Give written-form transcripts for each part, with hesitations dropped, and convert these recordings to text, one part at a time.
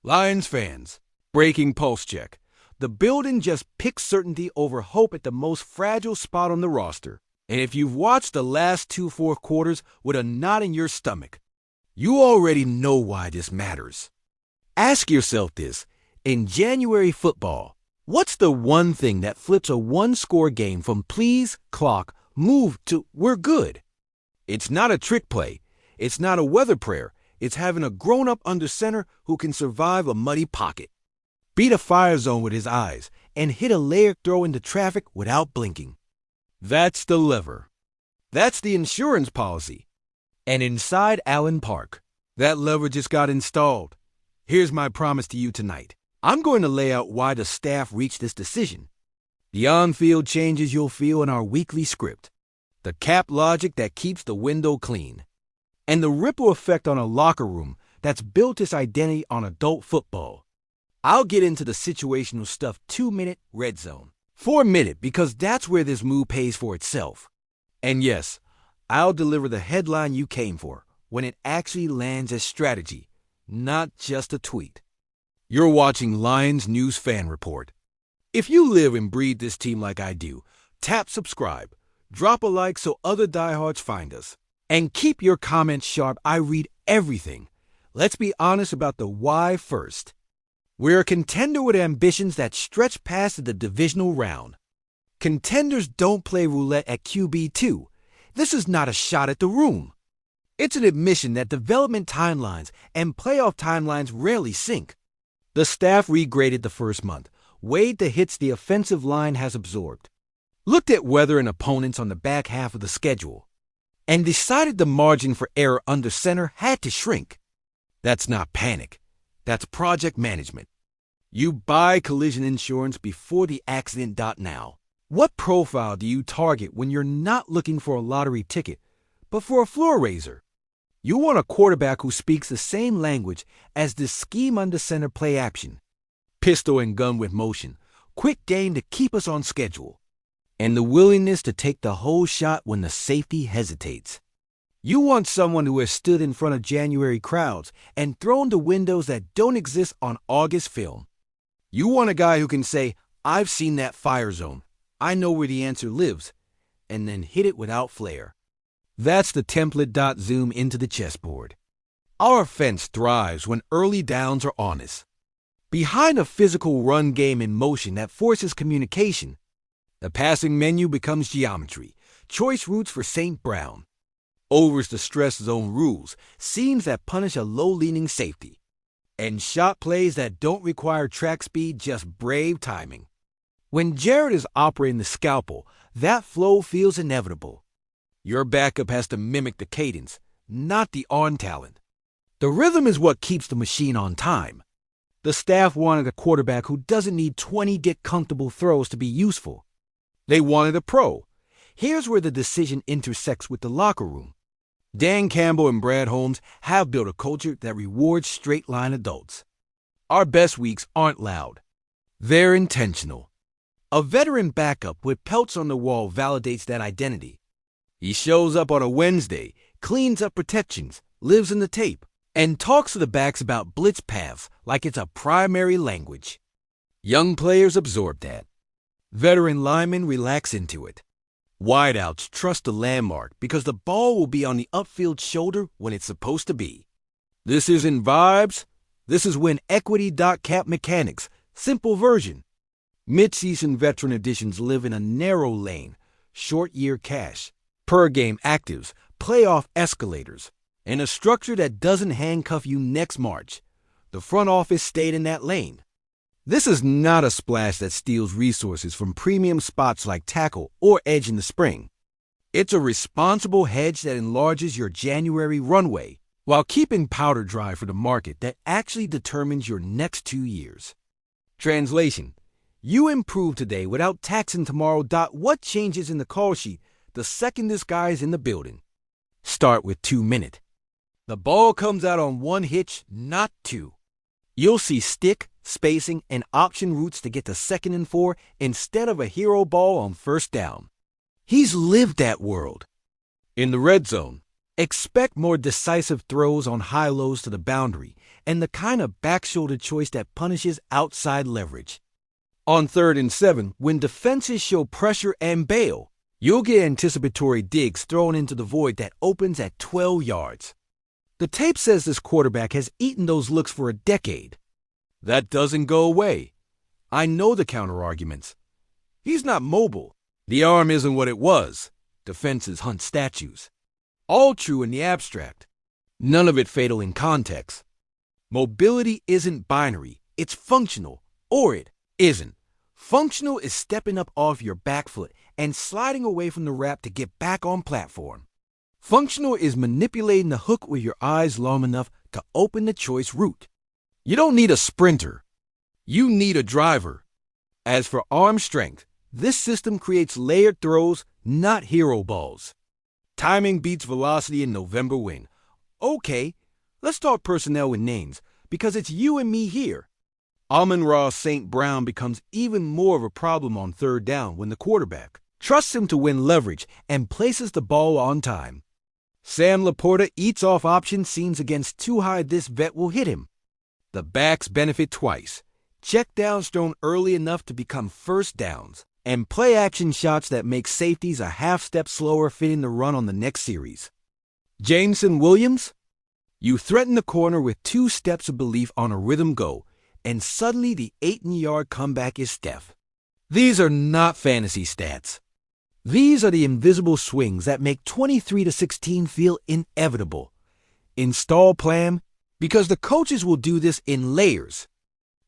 Lions fans, breaking pulse check. The building just picked certainty over hope at the most fragile spot on the roster. And if you've watched the last two fourth quarters with a knot in your stomach, you already know why this matters. Ask yourself this. In January football, what's the one thing that flips a one-score game from please, clock, move to we're good? It's not a trick play. It's not a weather prayer. It's having a grown-up under center who can survive a muddy pocket, beat a fire zone with his eyes, and hit a layered throw into traffic without blinking. That's the lever. That's the insurance policy. And inside Allen Park, that lever just got installed. Here's my promise to you tonight. I'm going to lay out why the staff reached this decision. The on-field changes you'll feel in our weekly script. The cap logic that keeps the window clean. And the ripple effect on a locker room that's built its identity on adult football. I'll get into the situational stuff 2-minute red zone. 4-minute because that's where this move pays for itself. And yes, I'll deliver the headline you came for when it actually lands as strategy, not just a tweet. You're watching Lions News Fan Report. If you live and breathe this team like I do, tap subscribe, drop a like so other diehards find us. And keep your comments sharp. I read everything. Let's be honest about the why first. We're a contender with ambitions that stretch past the divisional round. Contenders don't play roulette at QB2. This is not a shot at the room. It's an admission that development timelines and playoff timelines rarely sync. The staff regraded the first month, weighed the hits the offensive line has absorbed, looked at weather and opponents on the back half of the schedule, and decided the margin for error under center had to shrink. That's not panic. That's project management. You buy collision insurance before the accident. Now, what profile do you target when you're not looking for a lottery ticket, but for a floor raiser? You want a quarterback who speaks the same language as this scheme under center play action. Pistol and gun with motion, quick game to keep us on schedule, and the willingness to take the whole shot when the safety hesitates. You want someone who has stood in front of January crowds and thrown to windows that don't exist on August film. You want a guy who can say, I've seen that fire zone, I know where the answer lives, and then hit it without flair. That's the template. Zoom into the chessboard. Our offense thrives when early downs are honest. Behind a physical run game in motion that forces communication, the passing menu becomes geometry, choice routes for St. Brown. Overs the stress zone rules, seams that punish a low-leaning safety, and shot plays that don't require track speed, just brave timing. When Jared is operating the scalpel, that flow feels inevitable. Your backup has to mimic the cadence, not the arm talent. The rhythm is what keeps the machine on time. The staff wanted a quarterback who doesn't need 20 get-comfortable throws to be useful. They wanted a pro. Here's where the decision intersects with the locker room. Dan Campbell and Brad Holmes have built a culture that rewards straight-line adults. Our best weeks aren't loud. They're intentional. A veteran backup with pelts on the wall validates that identity. He shows up on a Wednesday, cleans up protections, lives in the tape, and talks to the backs about blitz paths like it's a primary language. Young players absorb that. Veteran linemen relax into it. Wideouts trust the landmark because the ball will be on the upfield shoulder when it's supposed to be. This isn't vibes. This is when equity.cap mechanics, simple version. Mid-season veteran additions live in a narrow lane, short-year cash, per-game actives, playoff escalators, and a structure that doesn't handcuff you next March. The front office stayed in that lane. This is not a splash that steals resources from premium spots like tackle or edge in the spring. It's a responsible hedge that enlarges your January runway while keeping powder dry for the market that actually determines your next 2 years. Translation: you improve today without taxing tomorrow. What changes in the call sheet the second this guy is in the building? Start with 2-minute. The ball comes out on one hitch, not two. You'll see stick, spacing, and option routes to get to 2nd and 4 instead of a hero ball on first down. He's lived that world. In the red zone, Expect more decisive throws on high-lows to the boundary and the kind of back-shoulder choice that punishes outside leverage. On 3rd and 7, when defenses show pressure and bail, you'll get anticipatory digs thrown into the void that opens at 12 yards. The tape says this quarterback has eaten those looks for a decade. That doesn't go away. I know the counter-arguments. He's not mobile. The arm isn't what it was. Defenses hunt statues. All true in the abstract. None of it fatal in context. Mobility isn't binary. It's functional, or it isn't. Functional is stepping up off your back foot and sliding away from the wrap to get back on platform. Functional is manipulating the hook with your eyes long enough to open the choice route. You don't need a sprinter. You need a driver. As for arm strength, this system creates layered throws, not hero balls. Timing beats velocity in November wind. Okay, let's talk personnel with names, because it's you and me here. Amon-Ra St. Brown becomes even more of a problem on 3rd down when the quarterback trusts him to win leverage and places the ball on time. Sam Laporta eats off option seams against too high this vet will hit him. The backs benefit twice. Check downs thrown early enough to become first downs, and play-action shots that make safeties a half-step slower fitting the run on the next series. Jameson Williams? You threaten the corner with 2 steps of belief on a rhythm go, and suddenly the 8-yard comeback is Steph. These are not fantasy stats. These are the invisible swings that make 23-16 feel inevitable. Install plan, because the coaches will do this in layers.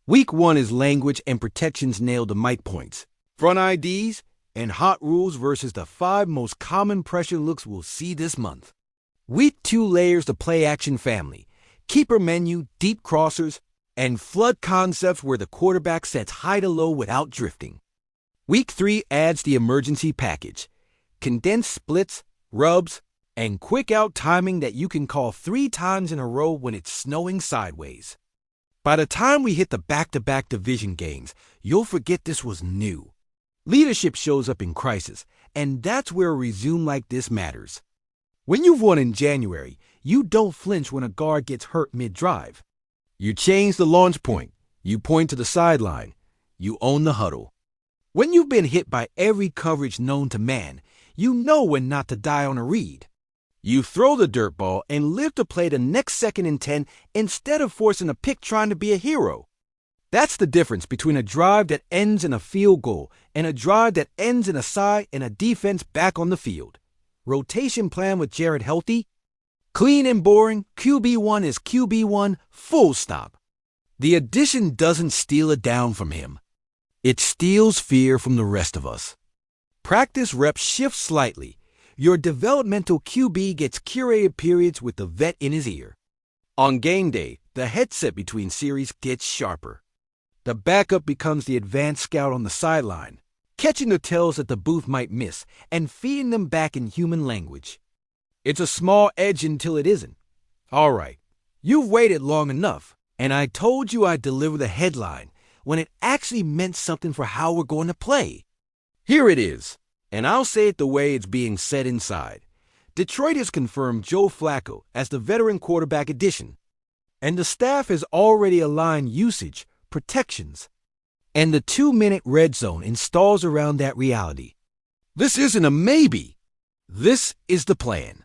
Week 1 is language and protections nailed to mic points, front IDs, and hot rules versus the 5 most common pressure looks we'll see this month. Week 2 layers the play-action family, keeper menu, deep crossers, and flood concepts where the quarterback sets high to low without drifting. Week 3 adds the emergency package, condensed splits, rubs, and quick-out timing that you can call 3 times in a row when it's snowing sideways. By the time we hit the back-to-back division games, you'll forget this was new. Leadership shows up in crisis, and that's where a resume like this matters. When you've won in January, you don't flinch when a guard gets hurt mid-drive. You change the launch point. You point to the sideline. You own the huddle. When you've been hit by every coverage known to man, you know when not to die on a read. You throw the dirt ball and live to play the next 2nd and 10 instead of forcing a pick trying to be a hero. That's the difference between a drive that ends in a field goal and a drive that ends in a sigh and a defense back on the field. Rotation plan with Jared healthy? Clean and boring, QB1 is QB1, full stop. The addition doesn't steal it down from him. It steals fear from the rest of us. Practice reps shift slightly. Your developmental QB gets curated periods with the vet in his ear. On game day, the headset between series gets sharper. The backup becomes the advanced scout on the sideline, catching the tells that the booth might miss and feeding them back in human language. It's a small edge until it isn't. All right, you've waited long enough, and I told you I'd deliver the headline when it actually meant something for how we're going to play. Here it is, and I'll say it the way it's being said inside. Detroit has confirmed Joe Flacco as the veteran quarterback addition, and the staff has already aligned usage, protections, and the 2-minute red zone installs around that reality. This isn't a maybe. This is the plan.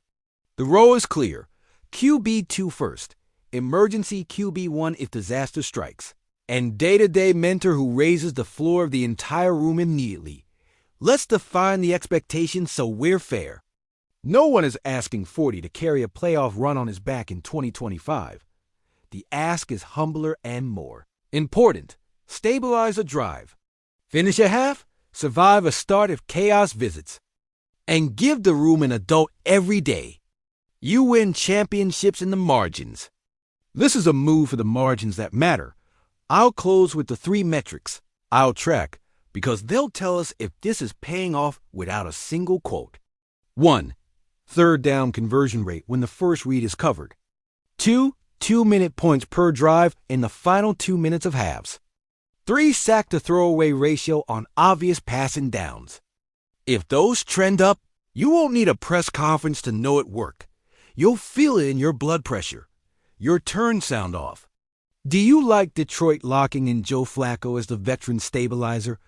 The role is clear. QB2 first, emergency QB1 if disaster strikes, and day-to-day mentor who raises the floor of the entire room immediately. Let's define the expectations so we're fair. No one is asking 40 to carry a playoff run on his back in 2025. The ask is humbler and more important. Stabilize a drive. Finish a half, survive a start if chaos visits. And give the room an adult every day. You win championships in the margins. This is a move for the margins that matter. I'll close with the 3 metrics I'll track because they'll tell us if this is paying off without a single quote. 1. 3rd down conversion rate when the first read is covered. 2. 2-minute points per drive in the final 2 minutes of halves. 3. Sack to throwaway ratio on obvious passing downs. If those trend up, you won't need a press conference to know it worked. You'll feel it in your blood pressure. Your turn sound off. Do you like Detroit locking in Joe Flacco as the veteran stabilizer?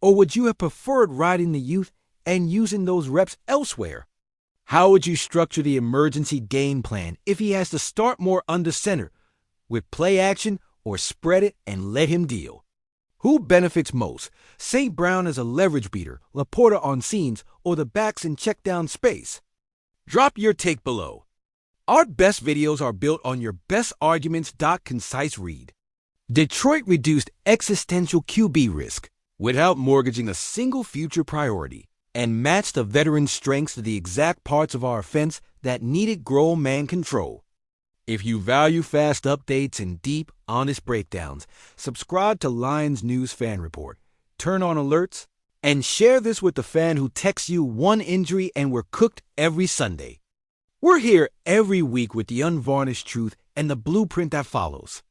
Or would you have preferred riding the youth and using those reps elsewhere? How would you structure the emergency game plan if he has to start more under center, with play action or spread it and let him deal? Who benefits most? St. Brown as a leverage beater, Laporta on seams, or the backs in check down space? Drop your take below. Our best videos are built on your best arguments. Concise read. Detroit reduced existential QB risk without mortgaging a single future priority, and matched the veteran's strengths to the exact parts of our offense that needed grown man control. If you value fast updates and deep, honest breakdowns, subscribe to Lions News Fan Report, turn on alerts, and share this with the fan who texts you one injury and we're cooked every Sunday. We're here every week with the unvarnished truth and the blueprint that follows.